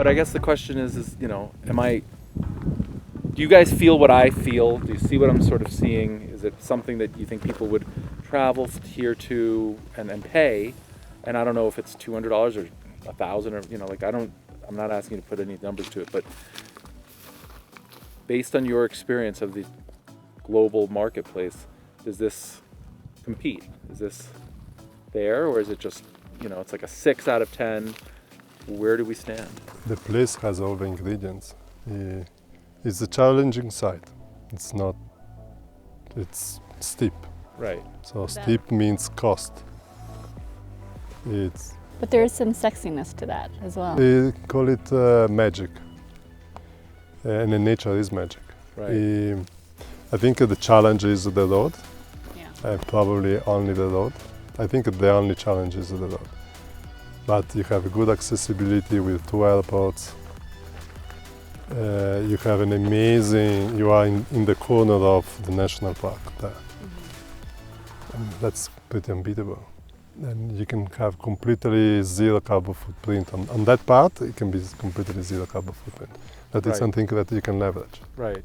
But I guess the question is, do you guys feel what I feel? Do you see what I'm sort of seeing? Is it something that you think people would travel here to and pay? And I don't know if it's $200 or $1,000 or, I'm not asking you to put any numbers to it, but based on your experience of the global marketplace, does this compete? Is this there, or is it just, it's like a 6 out of 10? Where do we stand? The place has all the ingredients. It's a challenging site. It's steep. Right. So steep means cost. But there is some sexiness to that as well. We call it magic. And in nature is magic. Right. I think the challenge is the road. Yeah. Probably only the road. I think the only challenge is the road. But you have good accessibility with 2 airports. You have an amazing, you are in the corner of the national park there. Mm-hmm. And that's pretty unbeatable. And you can have completely zero carbon footprint. On that part, it can be completely zero carbon footprint. That is something that you can leverage. Right.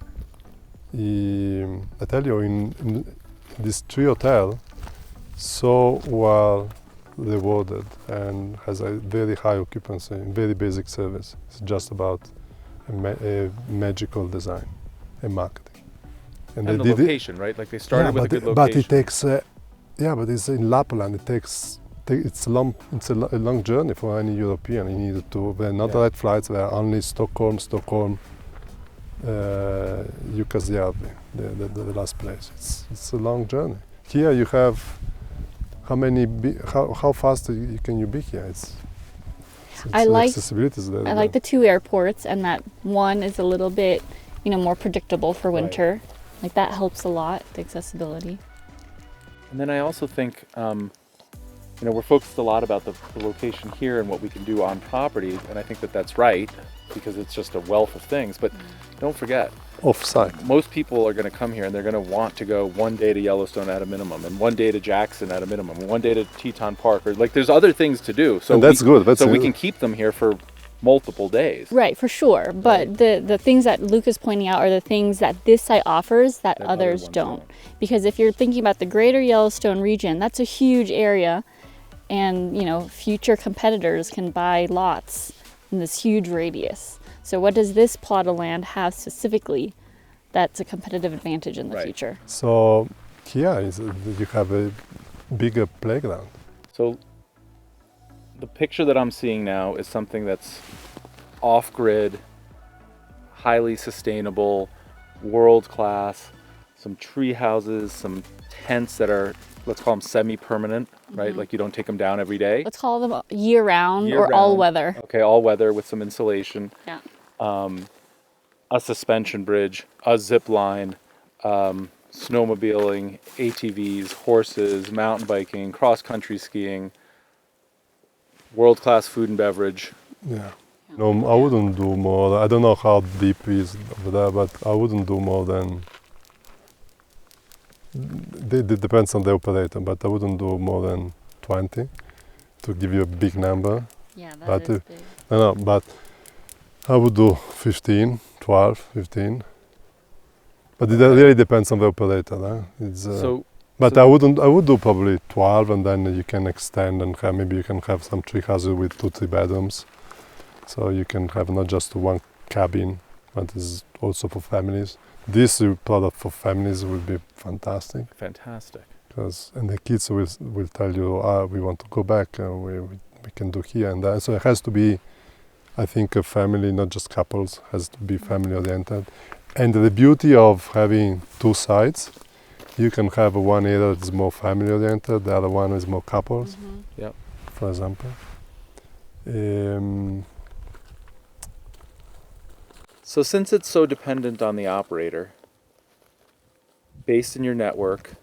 I tell you, in this 3 hotel, so well rewarded and has a very high occupancy, very basic service. It's just about a magical design and marketing. And the location, right? Like they started with a good location. But it takes, but it's in Lapland. It's a long journey for any European. You need to. There are not direct flights. There are only Stockholm, Jukkasjärvi, the last place. It's a long journey. Here you have how fast can you be here? Accessibility is there. I like the 2 airports, and that one is a little bit, more predictable for winter. Right. Like that helps a lot, the accessibility. And then I also think, we're focused a lot about the location here and what we can do on property, and I think that that's right because it's just a wealth of things. But don't forget, off-site. Most people are going to come here and they're going to want to go one day to Yellowstone at a minimum, and one day to Jackson at a minimum, and one day to Teton Park, or there's other things to do. So and that's good. We can keep them here for multiple days. Right, for sure. But the things that Luke is pointing out are the things that this site offers that others don't. Because if you're thinking about the greater Yellowstone region, that's a huge area, and future competitors can buy lots in this huge radius. So what does this plot of land have specifically that's a competitive advantage in the future? So here you have a bigger playground. So the picture that I'm seeing now is something that's off-grid, highly sustainable, world-class, some tree houses, some tents that are, let's call them semi-permanent, right? Like you don't take them down every day. Let's call them year-round or all-weather. Okay, all-weather with some insulation. Yeah. A suspension bridge, a zip line, snowmobiling, ATVs, horses, mountain biking, cross-country skiing, world-class food and beverage. Yeah. No, I wouldn't do more. I don't know how deep it is over there, but I wouldn't do more than. It depends on the operator, but I wouldn't do more than 20 to give you a big number. Yeah, that is big. No, but I would do 15, 12, 15. But it really depends on the operator. But I would do probably 12, and then you can extend and maybe you can have some tree houses with 2-3 bedrooms. So you can have not just one cabin, but it's also for families. This product for families will be fantastic. Fantastic. And the kids will tell you, we want to go back, we can do here and there. So it has to be, I think, a family, not just couples, has to be family oriented. And the beauty of having 2 sites, you can have one area that's more family oriented, the other one is more couples, for example. So since it's so dependent on the operator, based in your network,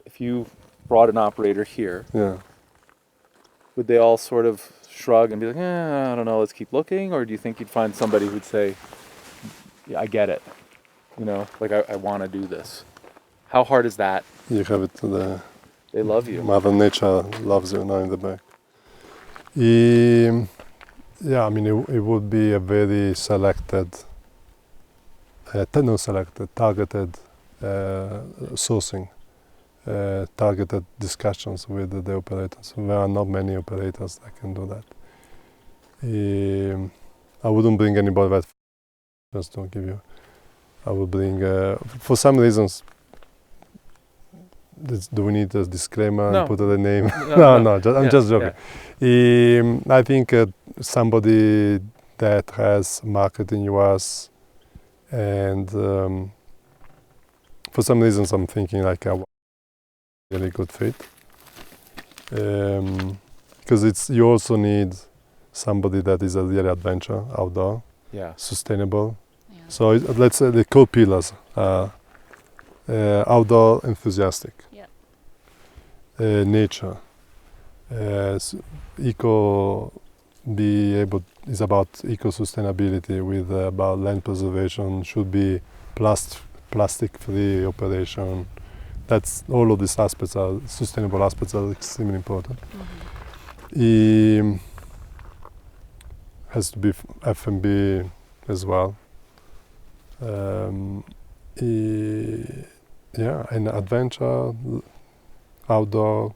if you brought an operator here, would they all sort of shrug and be like, I don't know, let's keep looking? Or do you think you'd find somebody who'd say, yeah, I get it. I want to do this. How hard is that? You have it to the... They love you. Mother Nature loves you now in the back. Yeah, I mean, it would be a very selected, targeted sourcing, targeted discussions with the operators. There are not many operators that can do that. I wouldn't bring anybody that, just to give you, I would bring, for some reasons, do we need a disclaimer No. and put the name? No. I'm just joking. I think somebody that has market in US, and for some reasons I'm thinking like a really good fit, because you also need somebody that is a really adventure, outdoor, sustainable. Yeah. So let's say the core pillars are outdoor enthusiastic, nature, is about eco sustainability with about land preservation, should be plastic free operation. That's all of these aspects are sustainable aspects are extremely important. Has to be F&B as well. And adventure, outdoor,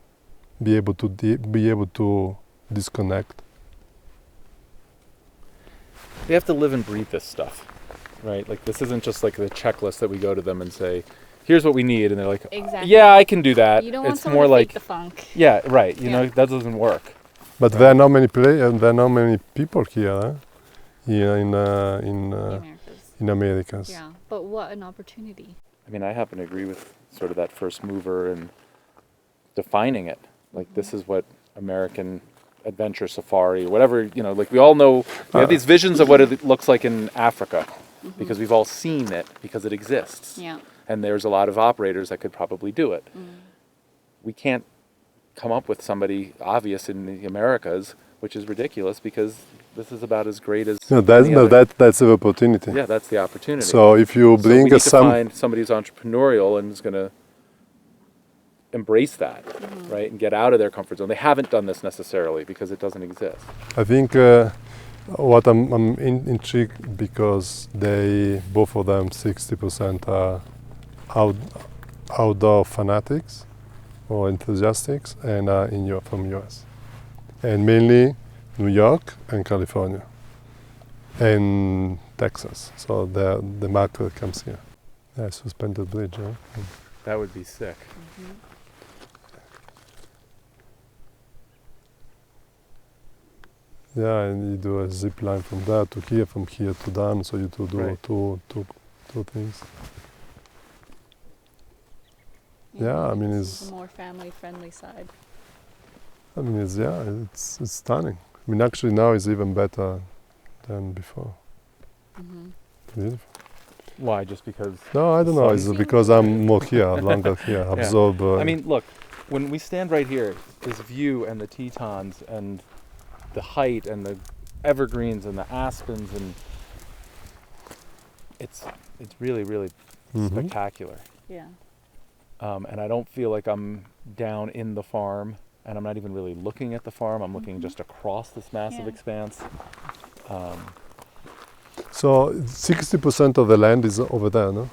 be able to disconnect. They have to live and breathe this stuff, right? Like this isn't just like the checklist that we go to them and say, here's what we need, and they're like, exactly. Yeah, I can do that. You don't want it's someone more to like fake the funk. Yeah, right. You know, that doesn't work. But right? there are not many there are not many people here, in Americas. Yeah, but what an opportunity. I mean, I happen to agree with sort of that first mover and defining it. Like this is what American adventure safari, whatever, you know, like we all know, we have these visions of what it looks like in Africa because we've all seen it because it exists. Yeah. And there's a lot of operators that could probably do it. We can't come up with somebody obvious in the Americas, which is ridiculous because this is about as great as that's the opportunity. Yeah, that's the opportunity. So if you bring we need to find somebody who's entrepreneurial and is going to embrace that, right, and get out of their comfort zone. They haven't done this necessarily because it doesn't exist. I think what I'm intrigued because both of them 60% are outdoor fanatics or enthusiasts and are from US, and mainly New York and California and Texas. So the market comes here. Yeah, suspended bridge. Huh? That would be sick. Yeah, and you do a zip line from there to here, from here to down, so you do two things. Yeah, I mean it's the more family-friendly side. I mean it's stunning. I mean actually now it's even better than before. Beautiful. Why? Just because? No, I don't know. It's because I'm more here, longer here, absorb. I mean, look, when we stand right here, this view and the Tetons and the height and the evergreens and the aspens, and it's really, really spectacular. Yeah. And I don't feel like I'm down in the farm, and I'm not even really looking at the farm. I'm looking just across this massive expanse. So 60% of the land is over there, no?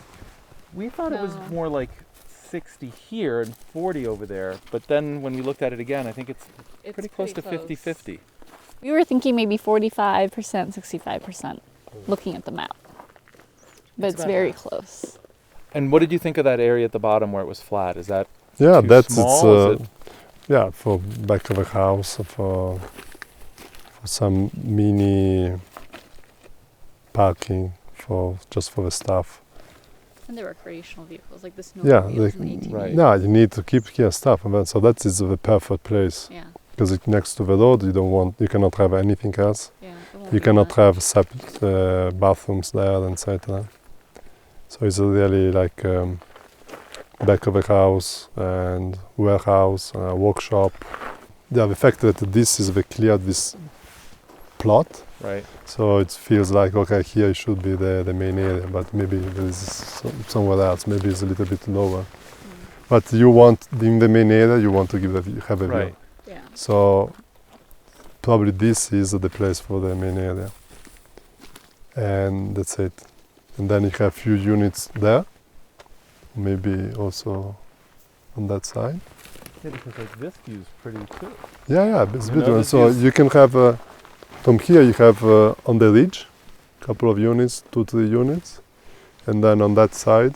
We thought it was more like 60 here and 40 over there, but then when we looked at it again, I think it's pretty close to 50-50. We were thinking maybe 45%, 65%, looking at the map. But it's very close. And what did you think of that area at the bottom where it was flat? Is that small? For back of a house, for some mini parking for the staff. And they're recreational vehicles, like the snowmobiles. Right. Yeah, you need to keep here stuff, and so that is the perfect place. Yeah. Because it's next to the road, you cannot have anything else. Yeah. You cannot have separate bathrooms there, etc. So it's really like back of a house and warehouse, workshop. Yeah, the fact that this is this plot. Right. So it feels like, okay, here should be the main area, but maybe there is somewhere else. Maybe it's a little bit lower. But you want, in the main area, you want to have a view. Yeah. So probably this is the place for the main area. And that's it. And then you have few units there, maybe also on that side. Yeah, because like this view is pretty too. Yeah, it's You know, beautiful. this So is- you can have, from here you have on the ridge, couple of units, 2-3 units, and then on that side,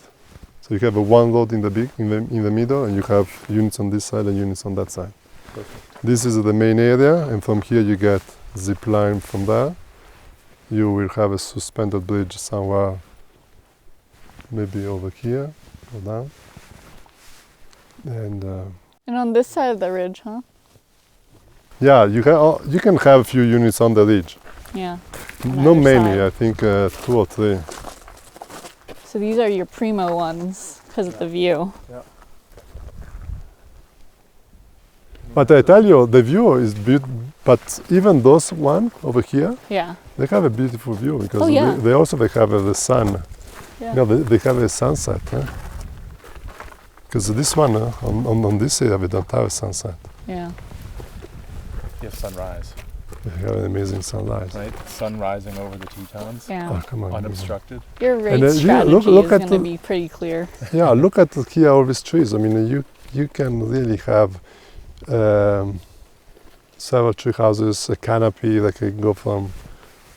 so you have a one road in the middle, and you have units on this side and units on that side. Perfect. This is the main area, and from here you get zip line from there. You will have a suspended bridge somewhere, maybe over here or down. And on this side of the ridge, huh? yeah, you can have a few units on the ridge. Yeah. On Not either many, side. I think 2 or 3. So these are your primo ones because of the view. But I tell you, the view is beautiful. But even those one over here, Yeah. they have a beautiful view because Oh, yeah. they also have the sun. Yeah. You know, they have a sunset. Because this one, on this area, we don't have a sunset. Yeah. You have sunrise, We have an amazing sunrise. right? Sun rising over the Tetons, Yeah. Oh, come on. unobstructed. Your rate And then strategy look is at going to the- be pretty clear. Yeah, look at here, all these trees. I mean, you can really have several tree houses, a canopy that can go from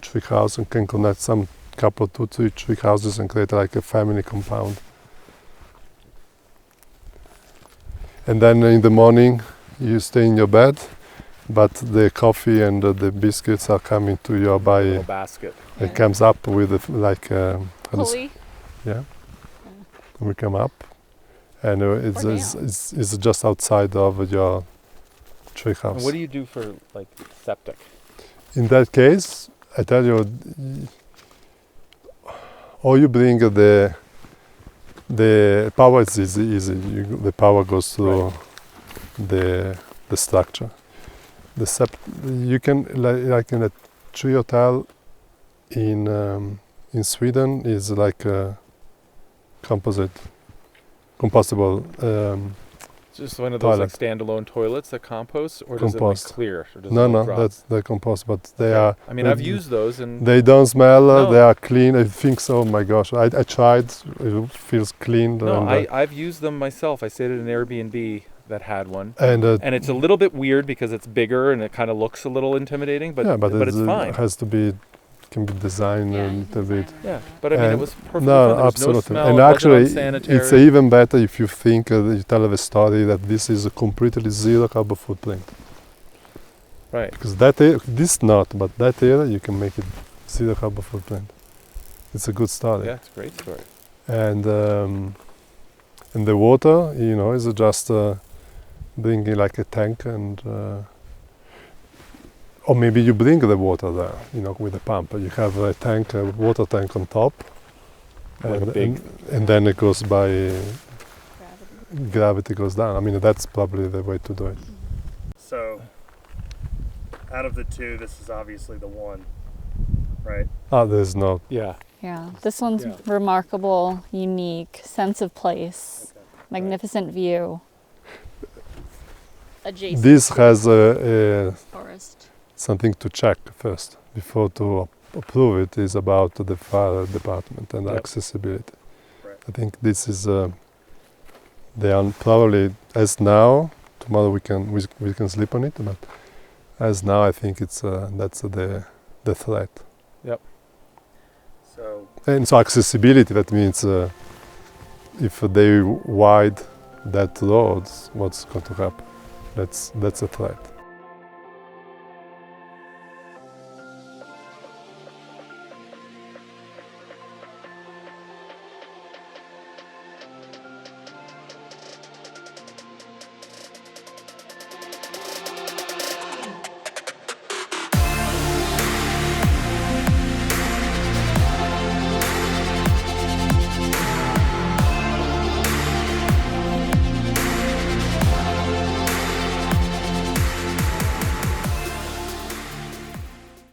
tree house and can connect some couple, 2-3 tree houses and create like a family compound. And then in the morning, you stay in your bed, but the coffee and the biscuits are coming to your Little body. basket. It comes up with like Pulley. yeah. We come up, and Or it's just outside of your tree house. And what do you do for like septic? In that case, I tell you, or you bring the power is easy. The power goes through the structure. You can like in a tree hotel in Sweden is like a compostable. Just one of those like Toilet. standalone toilets that compost, or does Compost. it like clear? Or does No, it, like, no, drop? that's the compost, but they Okay. are. I mean, they- I've used those, and They don't smell. No. They are clean. I think so. Oh my gosh, I tried. It feels clean. no, and, I've used them myself. I stayed at an Airbnb that had one, and and it's a little bit weird because it's bigger and it kind of looks a little intimidating, but yeah, but it's fine. It has to be, can be designed a little bit. Yeah, but I mean, it And- was perfectly No, fine. There was absolutely. no smell. And it actually, wasn't unsanitary. it's even better if you think you tell a story that this is a completely zero carbon footprint. right. Because this not, but that area you can make it zero carbon footprint. It's a good story. Yeah, it's a great story. And the water, is just bringing like a tank and. Or maybe you bring the water there, with a pump. You have a tank, a water tank on top, Like and then it goes by. Gravity goes down. I mean, that's probably the way to do it. So, out of the two, this is obviously the one, right? There's no. Yeah. Yeah. This one's Yeah. remarkable, unique, sense of place, magnificent view. Adjacent This has a forest. something to check first before to approve it is about the fire department and Yep. accessibility. Right. I think this is they are probably as now. Tomorrow we can sleep on it, but as now I think it's that's the threat. So, And so accessibility, that means if they wide that roads, what's going to happen? That's a threat.